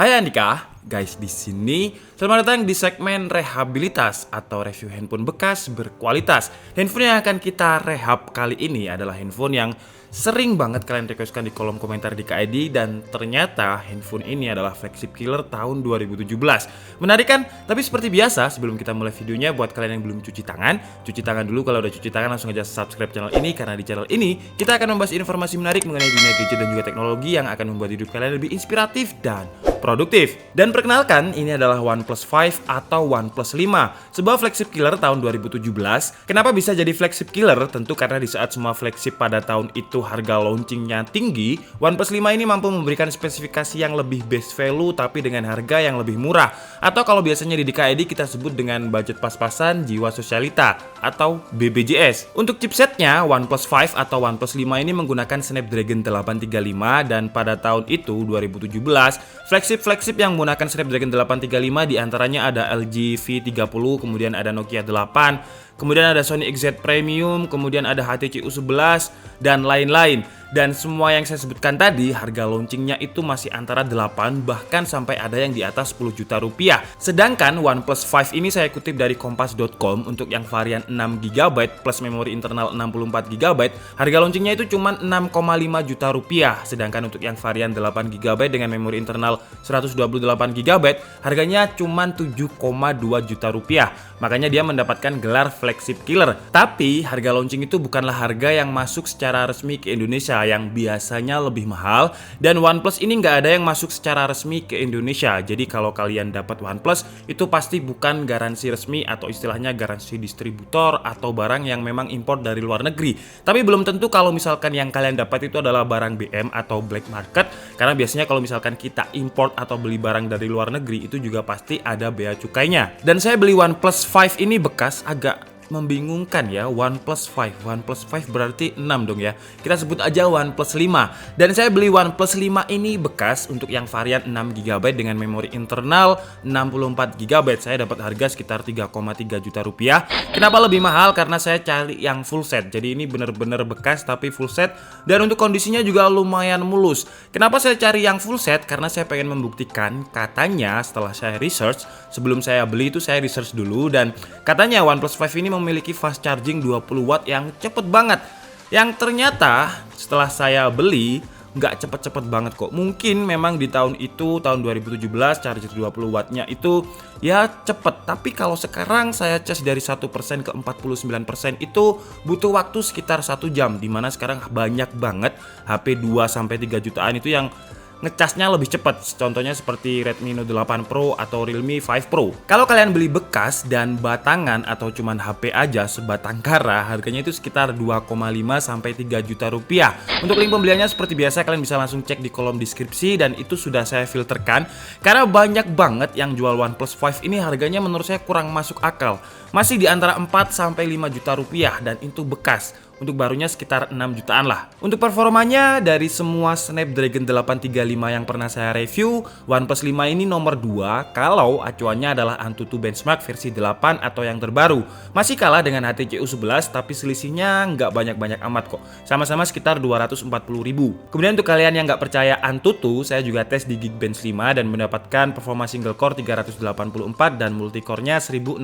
Hai Andika, guys di sini selamat datang di segmen rehabilitas atau review handphone bekas berkualitas. Handphone yang akan kita rehab kali ini adalah handphone yang sering banget kalian requestkan di kolom komentar di KID dan ternyata handphone ini adalah flagship killer tahun 2017. Menarik kan? Tapi seperti biasa sebelum kita mulai videonya, buat kalian yang belum cuci tangan dulu. Kalau udah cuci tangan langsung aja subscribe channel ini, karena di channel ini kita akan membahas informasi menarik mengenai dunia gadget dan juga teknologi yang akan membuat hidup kalian lebih inspiratif dan produktif. Dan perkenalkan, ini adalah OnePlus 5 atau OnePlus 5, sebuah flagship killer tahun 2017. Kenapa bisa jadi flagship killer? Tentu karena di saat semua flagship pada tahun itu harga launchingnya tinggi, OnePlus 5 ini mampu memberikan spesifikasi yang lebih best value tapi dengan harga yang lebih murah. Atau kalau biasanya di DKID kita sebut dengan budget pas-pasan jiwa sosialita atau BBJS. Untuk chipsetnya, OnePlus 5 atau OnePlus 5 ini menggunakan Snapdragon 835 dan pada tahun itu 2017, flagship yang menggunakan Snapdragon 835 diantaranya ada LG V30, kemudian ada Nokia 8, kemudian ada Sony XZ Premium, kemudian ada HTC U11 dan lain-lain. Dan semua yang saya sebutkan tadi harga launchingnya itu masih antara 8 bahkan sampai ada yang di atas 10 juta rupiah. Sedangkan OnePlus 5 ini saya kutip dari kompas.com, untuk yang varian 6GB plus memori internal 64GB, harga launchingnya itu cuma 6,5 juta rupiah. Sedangkan untuk yang varian 8GB dengan memori internal 128GB, harganya cuma 7,2 juta rupiah. Makanya dia mendapatkan gelar flagship killer. Tapi harga launching itu bukanlah harga yang masuk secara resmi ke Indonesia, yang biasanya lebih mahal, dan OnePlus ini nggak ada yang masuk secara resmi ke Indonesia. Jadi kalau kalian dapat OnePlus itu pasti bukan garansi resmi atau istilahnya garansi distributor atau barang yang memang import dari luar negeri. Tapi belum tentu kalau misalkan yang kalian dapat itu adalah barang BM atau black market, karena biasanya kalau misalkan kita import atau beli barang dari luar negeri itu juga pasti ada bea cukainya. Dan saya beli OnePlus 5 ini bekas, agak membingungkan ya. OnePlus 5 berarti 6 dong ya. Kita sebut aja OnePlus 5. Dan saya beli OnePlus 5 ini bekas untuk yang varian 6GB dengan memori internal 64GB. Saya dapat harga sekitar 3,3 juta rupiah. Kenapa lebih mahal? Karena saya cari yang full set. Jadi ini bener-bener bekas tapi full set, dan untuk kondisinya juga lumayan mulus. Kenapa saya cari yang full set? Karena saya pengen membuktikan, katanya setelah saya research, sebelum saya beli itu saya research dulu, dan katanya OnePlus 5 ini memiliki fast charging 20 watt yang cepet banget. Yang ternyata setelah saya beli nggak cepet-cepet banget kok. Mungkin memang di tahun itu, tahun 2017, charger 20 wattnya itu ya cepet. Tapi kalau sekarang saya cas dari 1% ke 49% itu butuh waktu sekitar 1 jam. Dimana sekarang banyak banget HP 2-3 jutaan itu yang ngecasnya lebih cepat. Contohnya seperti Redmi Note 8 Pro atau Realme 5 Pro. Kalau kalian beli bekas dan batangan atau cuman HP aja sebatang kara, harganya itu sekitar 2,5 sampai 3 juta rupiah. Untuk link pembeliannya seperti biasa kalian bisa langsung cek di kolom deskripsi, dan itu sudah saya filterkan karena banyak banget yang jual OnePlus 5 ini harganya menurut saya kurang masuk akal. Masih di antara 4 sampai 5 juta rupiah, dan itu bekas. Untuk barunya sekitar 6 jutaan lah. Untuk performanya, dari semua Snapdragon 835 yang pernah saya review, OnePlus 5 ini nomor 2 kalau acuannya adalah Antutu benchmark versi 8 atau yang terbaru. Masih kalah dengan HTC U11, tapi selisihnya nggak banyak-banyak amat kok. Sama-sama sekitar 240.000. Kemudian untuk kalian yang nggak percaya Antutu, saya juga tes di Geekbench 5 dan mendapatkan performa single core 384 dan multicore-nya 1609.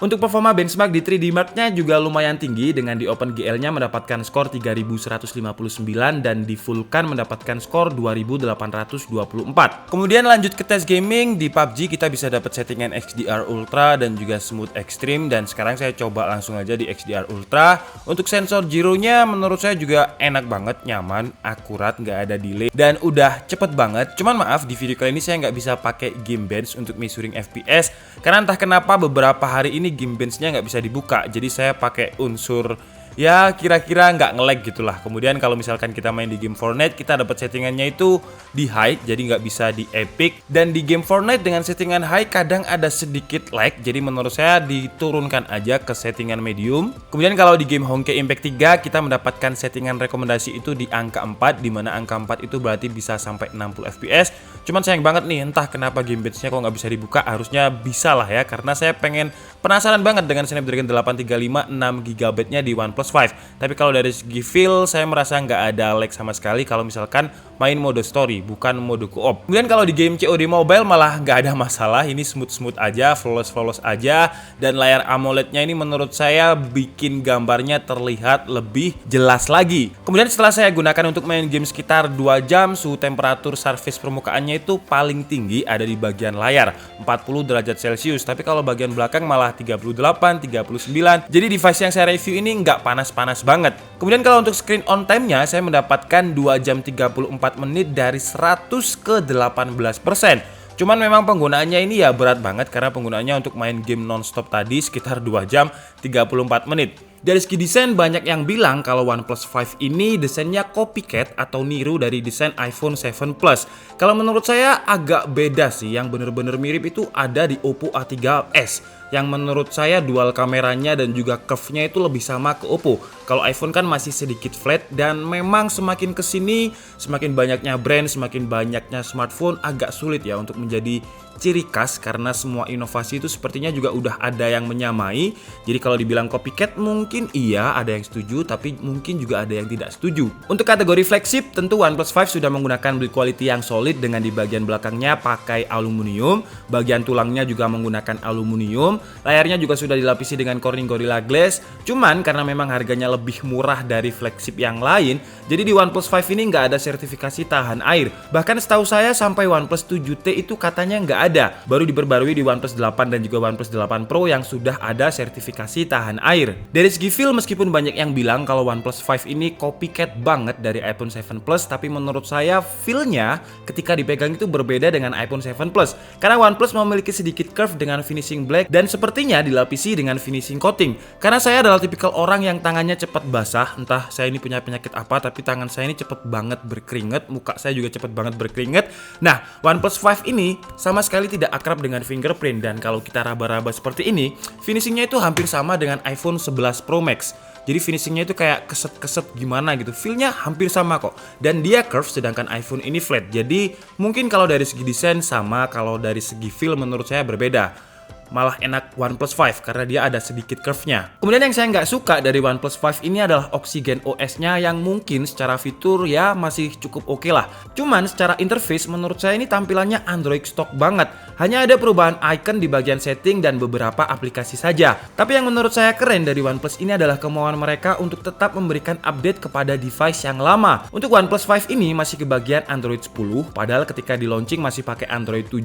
Untuk performa benchmark di 3D Mark-nya juga lumayan tinggi, dengan di OpenGL-nya mendapatkan skor 3159 dan di Vulkan mendapatkan skor 2824. Kemudian lanjut ke tes gaming. Di PUBG kita bisa dapat settingan XDR Ultra dan juga Smooth Extreme, dan sekarang saya coba langsung aja di XDR Ultra. Untuk sensor gyro-nya menurut saya juga enak banget, nyaman, akurat, nggak ada delay, dan udah cepet banget. Cuman maaf, di video kali ini saya nggak bisa pakai Geekbench untuk measuring FPS karena entah kenapa beberapa hari ini Geekbench-nya nggak bisa dibuka. Jadi saya pakai unsur ya kira-kira nggak nge-lag gitulah. Kemudian kalau misalkan kita main di game Fortnite, kita dapat settingannya itu di high, jadi nggak bisa di epic. Dan di game Fortnite dengan settingan high kadang ada sedikit lag, jadi menurut saya diturunkan aja ke settingan medium. Kemudian kalau di game Honkai Impact 3 kita mendapatkan settingan rekomendasi itu di angka 4, dimana angka 4 itu berarti bisa sampai 60 fps. Cuman sayang banget nih, entah kenapa Geekbench-nya kok nggak bisa dibuka. Harusnya bisa lah ya, karena saya penasaran banget dengan Snapdragon 835 6GB-nya di OnePlus OnePlus 5. Tapi kalau dari segi feel, saya merasa nggak ada lag sama sekali kalau misalkan main mode story, bukan mode co-op. Kemudian kalau di game COD Mobile malah nggak ada masalah, ini smooth-smooth aja, flawless aja, dan layar AMOLED-nya ini menurut saya bikin gambarnya terlihat lebih jelas lagi. Kemudian setelah saya gunakan untuk main game sekitar 2 jam, suhu temperatur surface permukaannya itu paling tinggi ada di bagian layar, 40 derajat Celcius, tapi kalau bagian belakang malah 38, 39. Jadi device yang saya review ini nggak panas-panas banget. Kemudian kalau untuk screen on time-nya, saya mendapatkan 2 jam 34 menit dari 100 ke 18%. Cuman memang penggunaannya ini ya berat banget karena penggunaannya untuk main game non-stop tadi sekitar 2 jam 34 menit. Dari segi desain banyak yang bilang kalau OnePlus 5 ini desainnya copycat atau niru dari desain iPhone 7 Plus. Kalau menurut saya agak beda sih, yang bener-bener mirip itu ada di Oppo A3s. Yang menurut saya dual kameranya dan juga curve-nya itu lebih sama ke Oppo. Kalau iPhone kan masih sedikit flat, dan memang semakin kesini semakin banyaknya brand, semakin banyaknya smartphone, agak sulit ya untuk menjadi ciri khas karena semua inovasi itu sepertinya juga udah ada yang menyamai. Jadi kalau dibilang copycat mungkin iya, ada yang setuju, tapi mungkin juga ada yang tidak setuju. Untuk kategori flagship tentu OnePlus 5 sudah menggunakan build quality yang solid dengan di bagian belakangnya pakai aluminium, bagian tulangnya juga menggunakan aluminium, layarnya juga sudah dilapisi dengan Corning Gorilla Glass. Cuman karena memang harganya lebih murah dari flagship yang lain, jadi di OnePlus 5 ini nggak ada sertifikasi tahan air. Bahkan setahu saya sampai OnePlus 7T itu katanya nggak ada, baru diperbarui di OnePlus 8 dan juga OnePlus 8 Pro yang sudah ada sertifikasi tahan air. Dari segi feel, meskipun banyak yang bilang kalau OnePlus 5 ini copycat banget dari iPhone 7 Plus, tapi menurut saya feel-nya ketika dipegang itu berbeda dengan iPhone 7 Plus. Karena OnePlus memiliki sedikit curve dengan finishing black dan sepertinya dilapisi dengan finishing coating. Karena saya adalah tipikal orang yang tangannya cepat basah, entah saya ini punya penyakit apa, tapi tangan saya ini cepat banget berkeringat, muka saya juga cepat banget berkeringat. Nah, OnePlus 5 ini sama sekali tidak akrab dengan fingerprint, dan kalau kita raba-raba seperti ini, finishingnya itu hampir sama dengan iPhone 11 Pro Max. Jadi finishingnya itu kayak keset-keset gimana gitu, feelnya hampir sama kok. Dan dia curve sedangkan iPhone ini flat. Jadi mungkin kalau dari segi desain sama, kalau dari segi feel menurut saya berbeda. Malah enak OnePlus 5 karena dia ada sedikit curve-nya. Kemudian yang saya nggak suka dari OnePlus 5 ini adalah Oxygen OS-nya yang mungkin secara fitur ya masih cukup oke lah. Cuman secara interface menurut saya ini tampilannya Android stock banget. Hanya ada perubahan icon di bagian setting dan beberapa aplikasi saja. Tapi yang menurut saya keren dari OnePlus ini adalah kemauan mereka untuk tetap memberikan update kepada device yang lama. Untuk OnePlus 5 ini masih ke bagian Android 10, padahal ketika di launching masih pakai Android 7.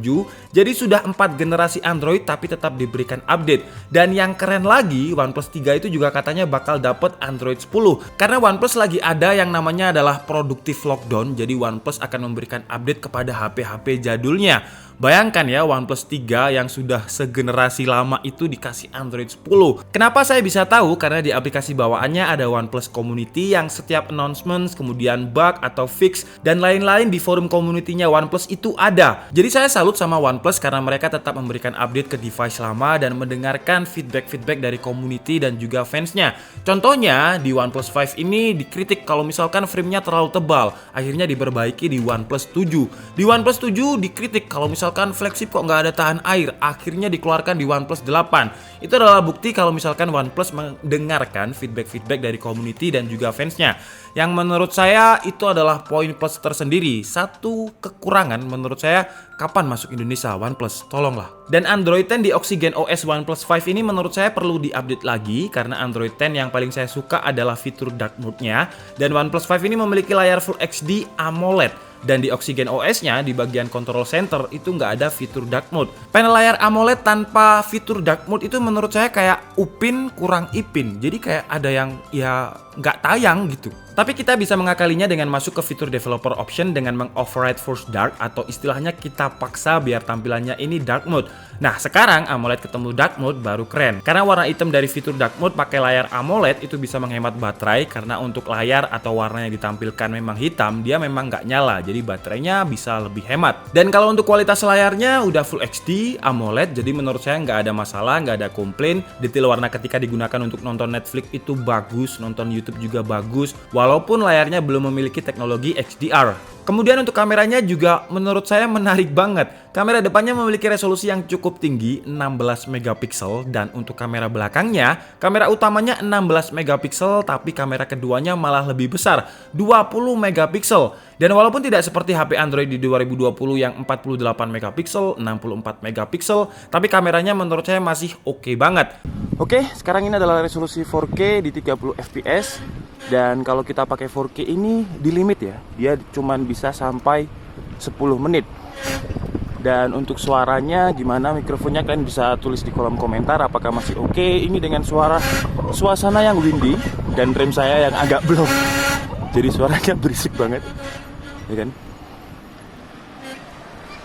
Jadi sudah 4 generasi Android tapi tetap diberikan update. Dan yang keren lagi, OnePlus 3 itu juga katanya bakal dapet Android 10. Karena OnePlus lagi ada yang namanya adalah productive lockdown, jadi OnePlus akan memberikan update kepada HP-HP jadulnya. Bayangkan ya, OnePlus 3 yang sudah segenerasi lama itu dikasih Android 10. Kenapa saya bisa tahu? Karena di aplikasi bawaannya ada OnePlus Community yang setiap announcements, kemudian bug atau fix, dan lain-lain di forum community-nya OnePlus itu ada. Jadi saya salut sama OnePlus karena mereka tetap memberikan update ke device lama dan mendengarkan feedback-feedback dari community dan juga fansnya. Contohnya di OnePlus 5 ini dikritik kalau misalkan frame-nya terlalu tebal, akhirnya diperbaiki di OnePlus 7. Di OnePlus 7 dikritik kalau misalkan flagship kok nggak ada tahan air, akhirnya dikeluarkan di OnePlus 8. Itu adalah bukti kalau misalkan OnePlus mendengarkan feedback-feedback dari community dan juga fansnya. Yang menurut saya itu adalah poin plus tersendiri. Satu kekurangan menurut saya, kapan masuk Indonesia OnePlus? Tolonglah. Dan Android 10 di Oxygen OS OnePlus 5 ini menurut saya perlu diupdate lagi, karena Android 10 yang paling saya suka adalah fitur dark mode-nya, dan OnePlus 5 ini memiliki layar Full HD AMOLED. Dan di Oxygen OS-nya di bagian control center itu nggak ada fitur dark mode. Panel layar AMOLED tanpa fitur dark mode itu menurut saya kayak Upin kurang Ipin. Jadi kayak ada yang ya nggak tayang gitu. Tapi kita bisa mengakalinya dengan masuk ke fitur developer option dengan meng-override force dark, atau istilahnya kita paksa biar tampilannya ini dark mode. Nah, sekarang AMOLED ketemu dark mode baru keren. Karena warna hitam dari fitur dark mode pakai layar AMOLED itu bisa menghemat baterai, karena untuk layar atau warna yang ditampilkan memang hitam, dia memang nggak nyala. Jadi baterainya bisa lebih hemat. Dan kalau untuk kualitas layarnya udah Full HD AMOLED, jadi menurut saya nggak ada masalah, nggak ada komplain. Detail warna ketika digunakan untuk nonton Netflix itu bagus, nonton YouTube juga bagus, walaupun layarnya belum memiliki teknologi HDR. Kemudian untuk kameranya juga menurut saya menarik banget. Kamera depannya memiliki resolusi yang cukup tinggi 16 megapiksel dan untuk kamera belakangnya, kamera utamanya 16 megapiksel tapi kamera keduanya malah lebih besar, 20 megapiksel. Dan walaupun tidak seperti HP Android di 2020 yang 48 megapiksel, 64 megapiksel, tapi kameranya menurut saya masih oke banget. Oke, sekarang ini adalah resolusi 4K di 30 fps. Dan kalau kita pakai 4K ini di limit ya, dia cuman bisa sampai 10 menit. Dan untuk suaranya gimana, mikrofonnya kalian bisa tulis di kolom komentar apakah masih oke. Ini dengan suasana yang windy dan rem saya yang agak blong, jadi suaranya berisik banget, ya kan?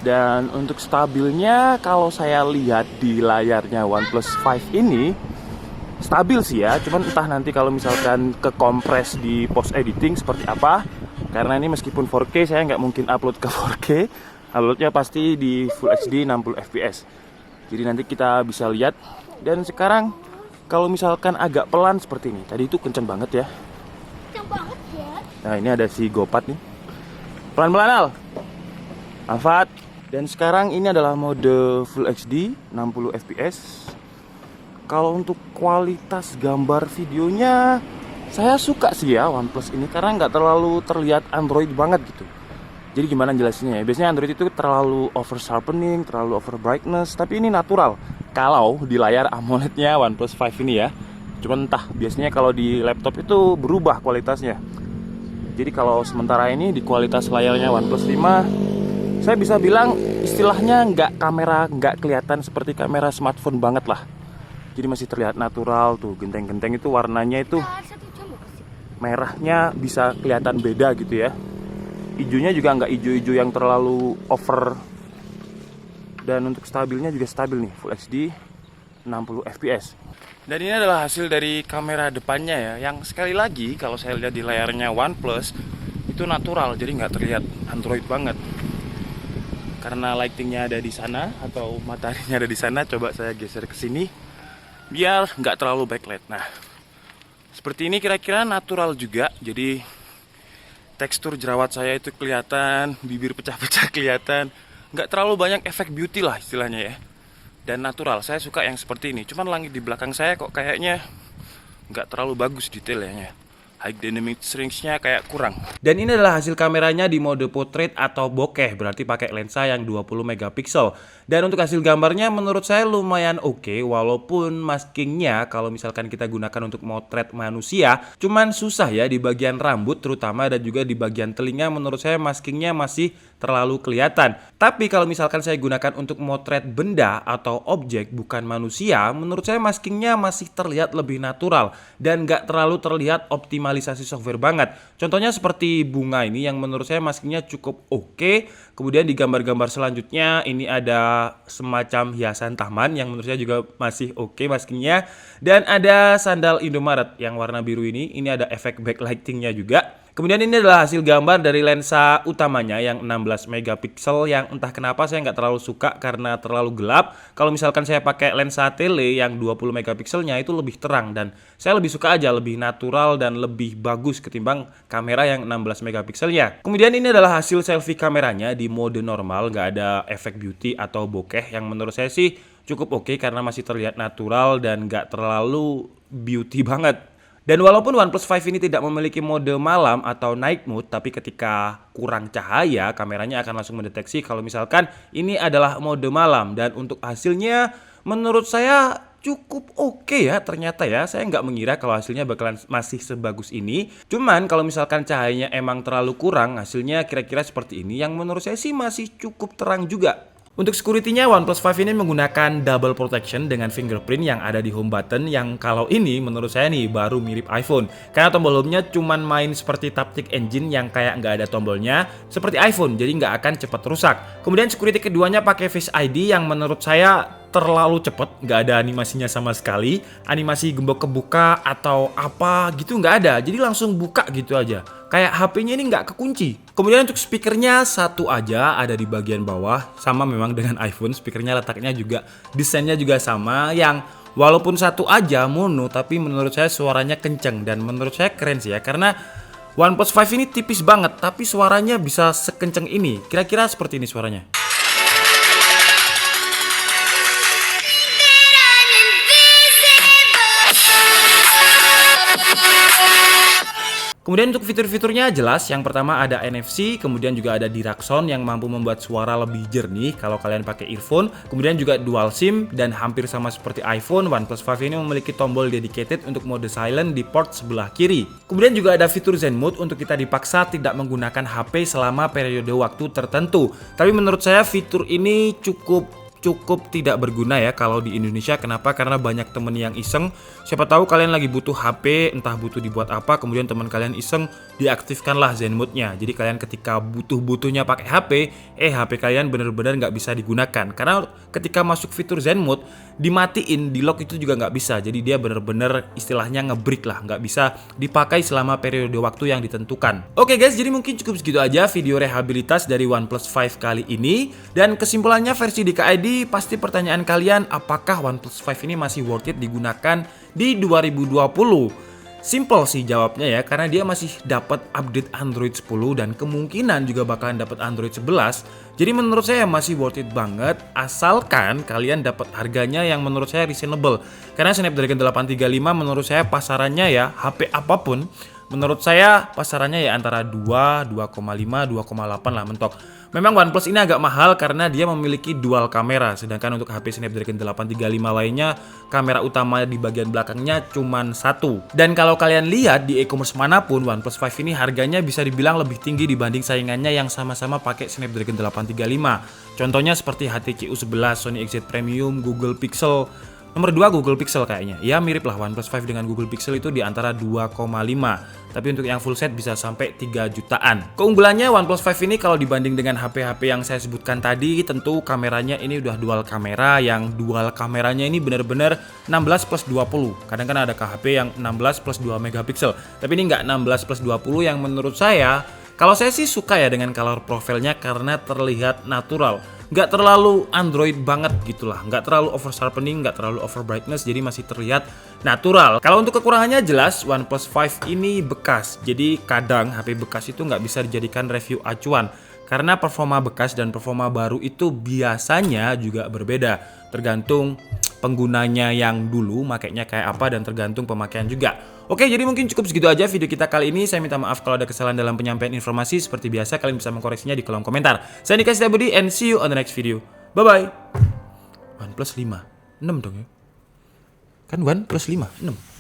Dan untuk stabilnya kalau saya lihat di layarnya OnePlus 5 ini stabil sih ya, cuman entah nanti kalau misalkan kekompres di post editing seperti apa. Karena ini meskipun 4K saya nggak mungkin upload ke 4K, uploadnya pasti di Full HD 60 fps. Jadi nanti kita bisa lihat. Dan sekarang kalau misalkan agak pelan seperti ini, tadi itu kenceng banget ya. Kenceng banget ya. Nah ini ada si Gopat nih, pelan-pelan Al. Alfat. Dan sekarang ini adalah mode Full HD 60 fps. Kalau untuk kualitas gambar videonya saya suka sih ya OnePlus ini, karena nggak terlalu terlihat Android banget gitu. Jadi gimana jelasinnya ya, biasanya Android itu terlalu over sharpening, terlalu over brightness, tapi ini natural kalau di layar AMOLED-nya OnePlus 5 ini ya. Cuman entah, biasanya kalau di laptop itu berubah kualitasnya. Jadi kalau sementara ini di kualitas layarnya OnePlus 5, saya bisa bilang istilahnya nggak kelihatan seperti kamera smartphone banget lah. Jadi masih terlihat natural tuh, genteng-genteng itu warnanya itu merahnya bisa kelihatan beda gitu ya. Ijonya juga nggak ijo-ijo yang terlalu over. Dan untuk stabilnya juga stabil nih, Full HD 60 fps. Dan ini adalah hasil dari kamera depannya ya, yang sekali lagi kalau saya lihat di layarnya OnePlus itu natural, jadi nggak terlihat Android banget. Karena lightingnya ada di sana atau mataharinya ada di sana, coba saya geser ke sini biar nggak terlalu backlight. Nah, seperti ini kira-kira natural juga. Jadi tekstur jerawat saya itu kelihatan, bibir pecah-pecah kelihatan, nggak terlalu banyak efek beauty lah istilahnya ya. Dan natural, saya suka yang seperti ini. Cuman langit di belakang saya kok kayaknya nggak terlalu bagus detailnya. High dynamic range-nya kayak kurang. Dan ini adalah hasil kameranya di mode portrait atau bokeh, berarti pakai lensa yang 20 megapiksel. Dan untuk hasil gambarnya menurut saya lumayan oke, walaupun maskingnya kalau misalkan kita gunakan untuk motret manusia, cuman susah ya di bagian rambut terutama, dan juga di bagian telinga menurut saya maskingnya masih terlalu kelihatan. Tapi kalau misalkan saya gunakan untuk motret benda atau objek bukan manusia, menurut saya maskingnya masih terlihat lebih natural dan nggak terlalu terlihat optimalisasi software banget. Contohnya seperti bunga ini yang menurut saya maskingnya cukup oke. Kemudian di gambar-gambar selanjutnya ini ada semacam hiasan taman yang menurut saya juga masih oke maskingnya. Dan ada sandal Indomaret yang warna biru ini ada efek backlightingnya juga. Kemudian ini adalah hasil gambar dari lensa utamanya yang 16 megapiksel yang entah kenapa saya nggak terlalu suka karena terlalu gelap. Kalau misalkan saya pakai lensa tele yang 20 megapikselnya itu lebih terang, dan saya lebih suka aja lebih natural dan lebih bagus ketimbang kamera yang 16 megapikselnya. Kemudian ini adalah hasil selfie kameranya di mode normal, nggak ada efek beauty atau bokeh, yang menurut saya sih cukup oke karena masih terlihat natural dan nggak terlalu beauty banget. Dan walaupun OnePlus 5 ini tidak memiliki mode malam atau night mode, tapi ketika kurang cahaya, kameranya akan langsung mendeteksi kalau misalkan ini adalah mode malam. Dan untuk hasilnya menurut saya cukup oke ya ternyata ya. Saya nggak mengira kalau hasilnya bakalan masih sebagus ini. Cuman kalau misalkan cahayanya emang terlalu kurang, hasilnya kira-kira seperti ini, yang menurut saya sih masih cukup terang juga. Untuk security-nya, OnePlus 5 ini menggunakan double protection dengan fingerprint yang ada di home button, yang kalau ini menurut saya nih baru mirip iPhone. Karena tombol home-nya cuman main seperti Taptic Engine yang kayak nggak ada tombolnya seperti iPhone, jadi nggak akan cepat rusak. Kemudian security keduanya pakai Face ID yang menurut saya terlalu cepet, nggak ada animasinya sama sekali. Animasi gembok kebuka atau apa gitu nggak ada, jadi langsung buka gitu aja. Kayak HP-nya ini nggak kekunci. Kemudian untuk speakernya satu aja ada di bagian bawah, sama memang dengan iPhone, speakernya letaknya juga, desainnya juga sama, yang walaupun satu aja mono, tapi menurut saya suaranya kenceng dan menurut saya keren sih ya, karena OnePlus 5 ini tipis banget, tapi suaranya bisa sekenceng ini. Kira-kira seperti ini suaranya. Kemudian untuk fitur-fiturnya jelas, yang pertama ada NFC, kemudian juga ada Diraxon yang mampu membuat suara lebih jernih kalau kalian pakai earphone, kemudian juga dual SIM, dan hampir sama seperti iPhone, OnePlus 5 ini memiliki tombol dedicated untuk mode silent di port sebelah kiri. Kemudian juga ada fitur Zen Mode untuk kita dipaksa tidak menggunakan HP selama periode waktu tertentu. Tapi menurut saya fitur ini cukup tidak berguna ya kalau di Indonesia. Kenapa? Karena banyak temen yang iseng. Siapa tahu kalian lagi butuh HP, entah butuh dibuat apa, kemudian teman kalian iseng, diaktifkanlah Zen Mode-nya. Jadi kalian ketika butuh-butuhnya pakai HP, HP kalian bener-bener nggak bisa digunakan. Karena ketika masuk fitur Zen Mode, dimatiin, di lock itu juga nggak bisa. Jadi dia bener-bener istilahnya nge-break lah, nggak bisa dipakai selama periode waktu yang ditentukan. Oke guys, jadi mungkin cukup segitu aja video rehabilitas dari OnePlus 5 kali ini. Dan kesimpulannya versi DKID, pasti pertanyaan kalian, apakah OnePlus 5 ini masih worth it digunakan di 2020? Simple sih jawabnya ya, karena dia masih dapat update Android 10 dan kemungkinan juga bakalan dapat Android 11. Jadi menurut saya masih worth it banget, asalkan kalian dapat harganya yang menurut saya reasonable. Karena Snapdragon 835 menurut saya pasarannya ya, HP apapun menurut saya pasarannya ya antara 2,5, 2,8 lah mentok. Memang OnePlus ini agak mahal karena dia memiliki dual kamera, sedangkan untuk HP Snapdragon 835 lainnya kamera utama di bagian belakangnya cuma satu. Dan kalau kalian lihat di e-commerce manapun, OnePlus 5 ini harganya bisa dibilang lebih tinggi dibanding saingannya yang sama-sama pakai Snapdragon 835. Contohnya seperti HTC U11, Sony XZ Premium, Google Pixel. Nomor 2 Google Pixel kayaknya. Ya mirip lah, OnePlus 5 dengan Google Pixel itu di antara 2,5. Tapi untuk yang full set bisa sampai 3 jutaan. Keunggulannya OnePlus 5 ini kalau dibanding dengan HP-HP yang saya sebutkan tadi, tentu kameranya ini udah dual kamera, yang dual kameranya ini bener-bener 16 plus 20. Kadang kan ada HP yang 16 plus 2 megapiksel. Tapi ini nggak 16 plus 20 yang menurut saya, kalau saya sih suka ya dengan color profile-nya karena terlihat natural. Nggak terlalu Android banget gitulah, nggak terlalu over sharpening, nggak terlalu over brightness, jadi masih terlihat natural. Kalau untuk kekurangannya jelas OnePlus 5 ini bekas, jadi kadang HP bekas itu nggak bisa dijadikan review acuan karena performa bekas dan performa baru itu biasanya juga berbeda, tergantung penggunanya yang dulu makainya kayak apa dan tergantung pemakaian juga. Oke, jadi mungkin cukup segitu aja video kita kali ini. Saya minta maaf kalau ada kesalahan dalam penyampaian informasi. Seperti biasa kalian bisa mengkoreksinya di kolom komentar. Saya Nika Setiabudi and see you on the next video. Bye bye. OnePlus 5 6 dong ya. Kan OnePlus 5 6.